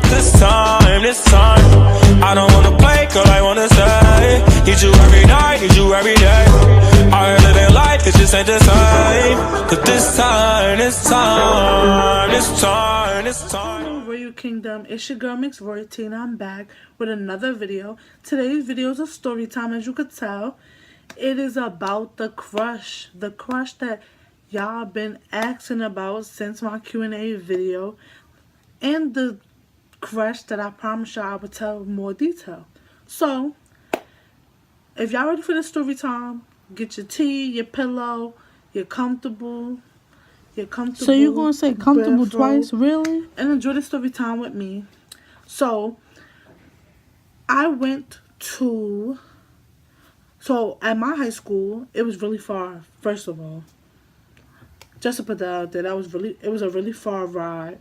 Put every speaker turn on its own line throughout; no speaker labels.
this time, I don't wanna play, girl, I wanna stay. Need you every night, need you every day. I heard living life, it just ain't the same. But this time,
Hello Royal Kingdom, it's your girl Mix Royalty, and I'm back with another video. Today's video is a story time, as you could tell. It is about the crush that y'all been asking about since my Q&A video, and the crush that I promised y'all I would tell more detail. So, if y'all ready for the story time, get your tea, your pillow, you're comfortable.
So you're going to say comfortable twice, really?
And enjoy the story time with me. So, I went to... So, at my high school, it was really far, first of all. Just to put that out there, it was a really far ride.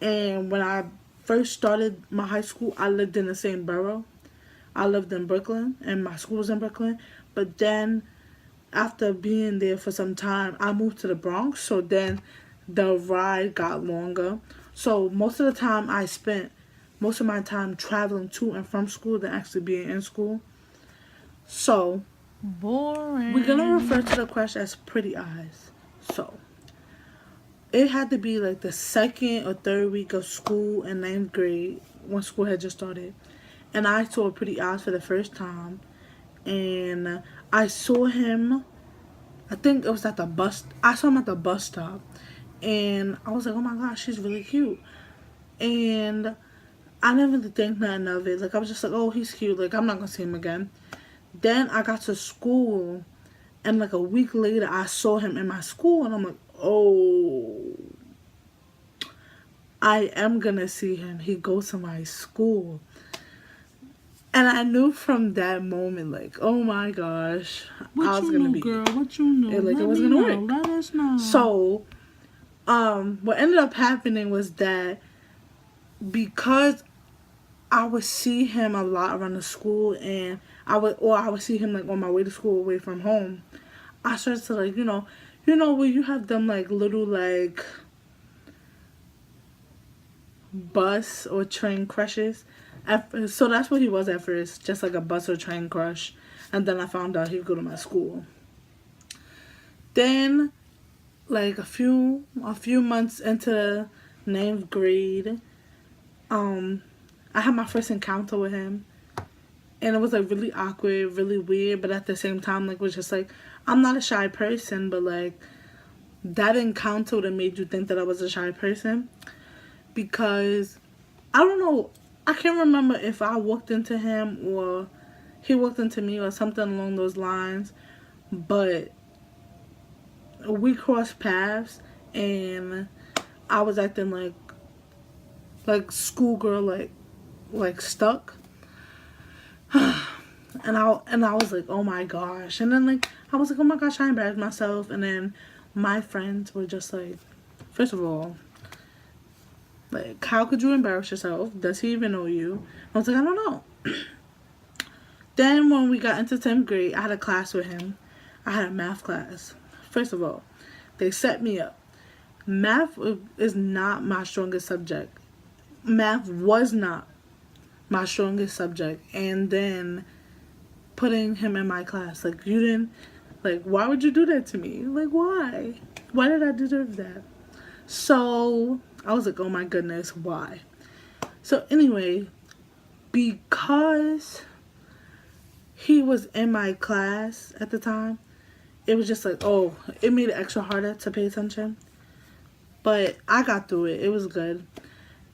And when I first started my high school, I lived in the same borough. I lived in Brooklyn, and my school was in Brooklyn. But then, after being there for some time, I moved to the Bronx. So then, the ride got longer. So most of the time, I spent most of my time traveling to and from school than actually being in school. So,
boring.
We're gonna refer to the crush as Pretty Eyes. So, it had to be like the second or third week of school in 9th grade when school had just started. And I saw Pretty Eyes for the first time. And I saw him, I think it was at the bus, I saw him at the bus stop. And I was like, oh my gosh, she's really cute. And I didn't really think nothing of it. Like, I was just like, oh, he's cute. Like, I'm not gonna see him again. Then I got to school, and like a week later, I saw him in my school, and I'm like, oh, I am gonna see him. He goes to my school. And I knew from that moment, like, oh my gosh, I was gonna be,
girl? What you know?
Like, it was gonna work.
Let us know.
So, what ended up happening was that because I would see him a lot around the school, and I would see him like on my way to school away from home, I started to like, you know where you have them like little like bus or train crushes. So that's what he was at first, just like a bus or train crush. And then I found out he'd go to my school. Then, like a few months into 9th grade, I had my first encounter with him. And it was like really awkward, really weird, but at the same time, like, it was just like, I'm not a shy person, but like, that encounter would have made you think that I was a shy person. Because, I don't know, I can't remember if I walked into him or he walked into me or something along those lines. But we crossed paths, and I was acting like schoolgirl, like stuck. And I was like, oh my gosh. And then like I was like, oh my gosh, I embarrassed myself. And then my friends were just like, first of all, like, how could you embarrass yourself? Does he even know you? I was like, I don't know. Then when we got into 10th grade, I had a class with him. I had a math class. First of all, they set me up. Math is not my strongest subject. Math was not my strongest subject. And then putting him in my class, like, you didn't, like, why would you do that to me? Like, why did I deserve that? So I was like, oh my goodness, why? So anyway, because he was in my class at the time, it was just like, oh, it made it extra harder to pay attention. But I got through it. It was good.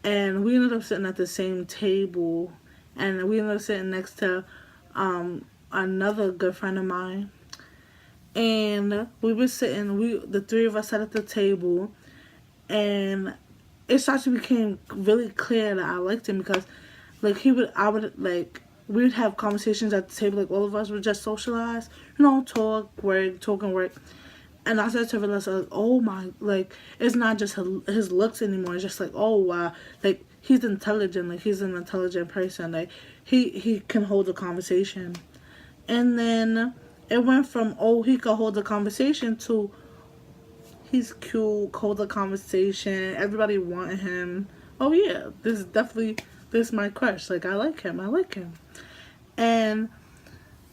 And we ended up sitting at the same table, and we ended up sitting next to another good friend of mine. And we were sitting, the three of us sat at the table, and it started to become really clear that I liked him, because like we would have conversations at the table, like all of us would just socialize, talk and work. And I started to realize, like, oh my, like, it's not just his looks anymore. It's just like, oh wow, like, he's intelligent, like, he's an intelligent person, like, he can hold a conversation. And then it went from, oh, he could hold a conversation, to he's cute, hold a conversation, everybody wanted him. oh yeah, this is my crush. Like, I like him. And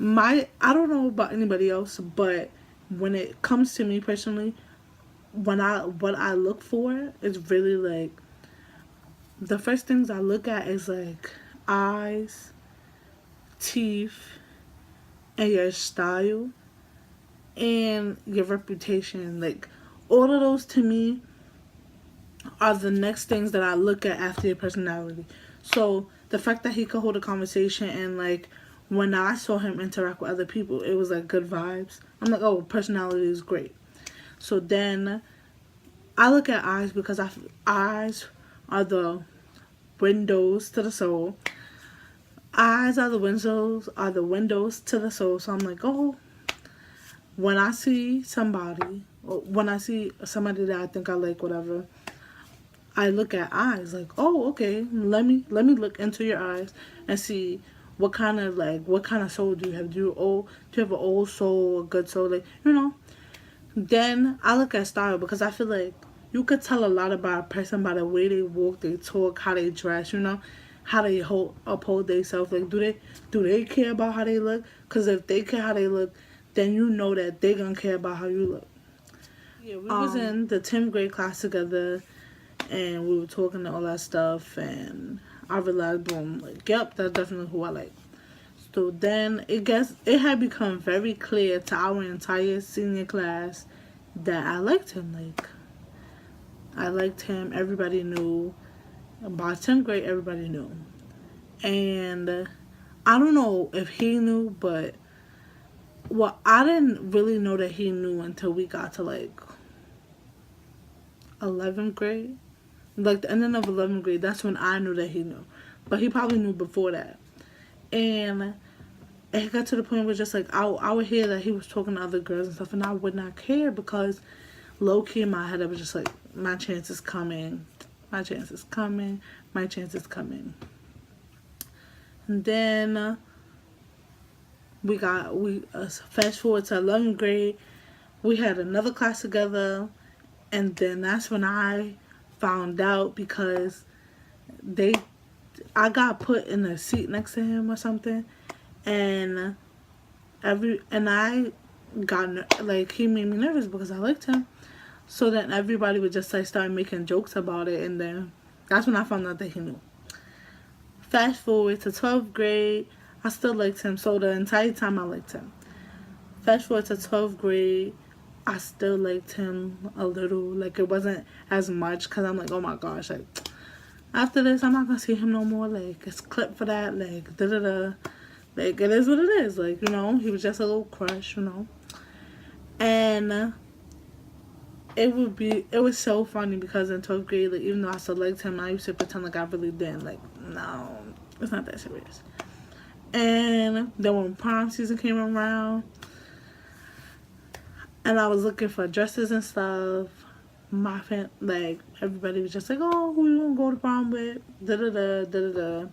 I don't know about anybody else, but when it comes to me personally, what I look for is really like, the first things I look at is like eyes, teeth, and your style and your reputation. Like, all of those to me are the next things that I look at after your personality. So the fact that he could hold a conversation, and like when I saw him interact with other people, it was like good vibes. I'm like, oh, personality is great. So then I look at eyes, because eyes are the windows to the soul. Eyes are the windows to the soul. So I'm like, oh, when I see somebody, or when I see somebody that I think I like, whatever, I look at eyes. Like, oh, okay, let me look into your eyes and see what kind of soul do you have. Do you have an old soul, a good soul, like, you know? Then I look at style, because I feel like you could tell a lot about a person by the way they walk, they talk, how they dress, you know, how they uphold themselves. Like, do they care about how they look? Because if they care how they look, then you know that they gonna care about how you look. Yeah, we was in the 10th grade class together, and we were talking and all that stuff, and I realized, boom, like, yep, that's definitely who I like. So then it had become very clear to our entire senior class that I liked him. Like, I liked him. Everybody knew. By 10th grade, everybody knew. And I don't know if he knew, but I didn't really know that he knew until we got to like 11th grade. Like the ending of 11th grade, that's when I knew that he knew. But he probably knew before that. And it got to the point where just like I would hear that he was talking to other girls and stuff, and I would not care, because low key in my head I was just like, my chance is coming, my chance is coming, my chance is coming. And then we fast forward to 11th grade, we had another class together, and then that's when I found out, because I got put in a seat next to him or something, and I got, like, he made me nervous because I liked him. So then everybody would just like start making jokes about it, and then that's when I found out that he knew. Fast forward to 12th grade, I still liked him, so the entire time I liked him. Fast forward to 12th grade, I still liked him a little. Like, it wasn't as much, because I'm like, oh my gosh, like, after this, I'm not gonna see him no more. Like, it's clip for that, like, da-da-da. Like, it is what it is. Like, you know, he was just a little crush, you know. And it was so funny, because in 12th grade, like, even though I still liked him, I used to pretend like I really didn't. Like, no, it's not that serious. And then when prom season came around, and I was looking for dresses and stuff, like, everybody was just like, oh, who you gonna go to prom with? Da-da-da, da-da-da.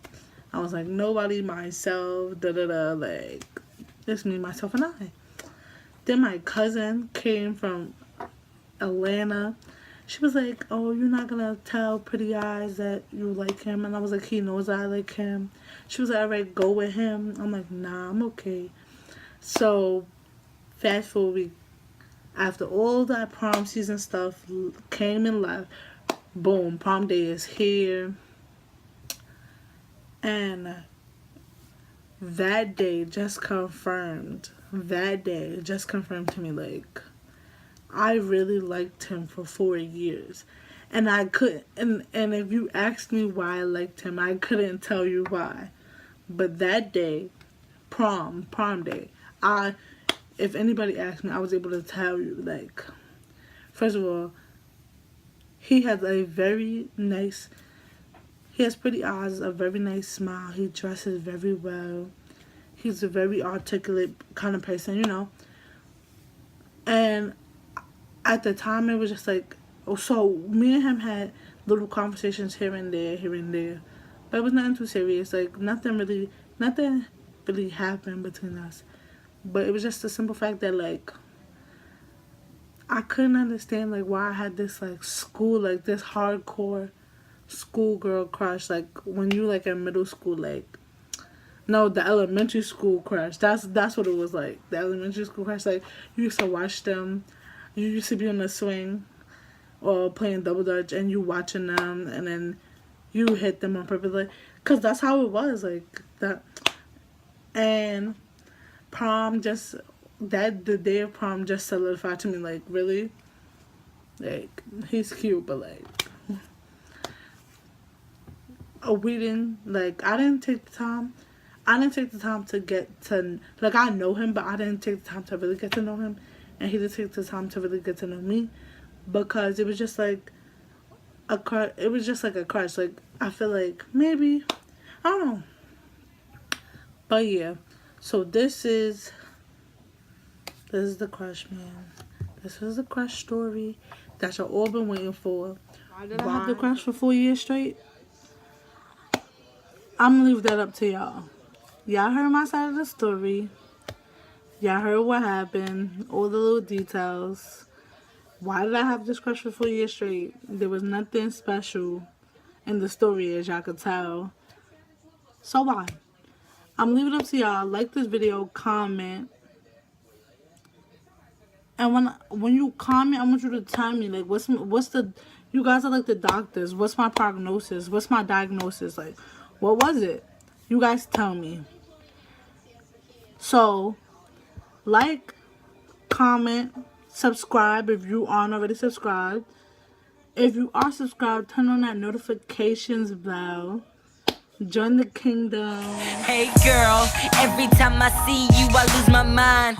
I was like, nobody, myself, da-da-da, like, it's me, myself, and I. Then my cousin came from Atlanta. She was like, oh, you're not gonna tell Pretty Eyes that you like him? And I was like, he knows I like him. She was like, alright, go with him. I'm like, nah, I'm okay. So fast forward, after all that prom season stuff came and left, boom, prom day is here. And that day just confirmed to me, like, I really liked him for 4 years. And I couldn't, and if you asked me why I liked him, I couldn't tell you why. But that day, prom day, if anybody asked me, I was able to tell you, like, first of all, he has pretty eyes, a very nice smile, he dresses very well, he's a very articulate kind of person, you know. And at the time, it was just like, so me and him had little conversations here and there, but it was nothing too serious. Like, nothing really happened between us. But it was just the simple fact that, like, I couldn't understand, like, why I had this, like, school, like, this hardcore schoolgirl crush, like when you like in middle school, like no, the elementary school crush. That's what it was like. The elementary school crush, like you used to watch them. You used to be on the swing or playing double dutch, and you watching them, and then you hit them on purpose, like, cause that's how it was, like that. And prom just the day of prom just solidified to me, like really, like he's cute, but like we didn't like I didn't take the time. I didn't take the time to get to, like, I know him, but I didn't take the time to really get to know him. And he didn't take the time to really get to know me. Because it was just like a crush. It was just like a crush. Like, I feel like maybe, I don't know. But yeah. So this is the crush, man. This is the crush story that y'all all been waiting for. Why did I have the crush for 4 years straight? I'm gonna leave that up to y'all. Y'all heard my side of the story. Y'all heard what happened. All the little details. Why did I have this crush for 4 years straight? There was nothing special in the story, as y'all could tell. So why? I'm leaving it up to y'all. Like this video, comment. And when you comment, I want you to tell me, like, what's the, you guys are like the doctors. What's my prognosis? What's my diagnosis? Like, what was it? You guys tell me. So, like, comment, subscribe if you aren't already subscribed. If you are subscribed, turn on that notifications bell. Join the kingdom.
Hey girl, every time I see you, I lose my mind.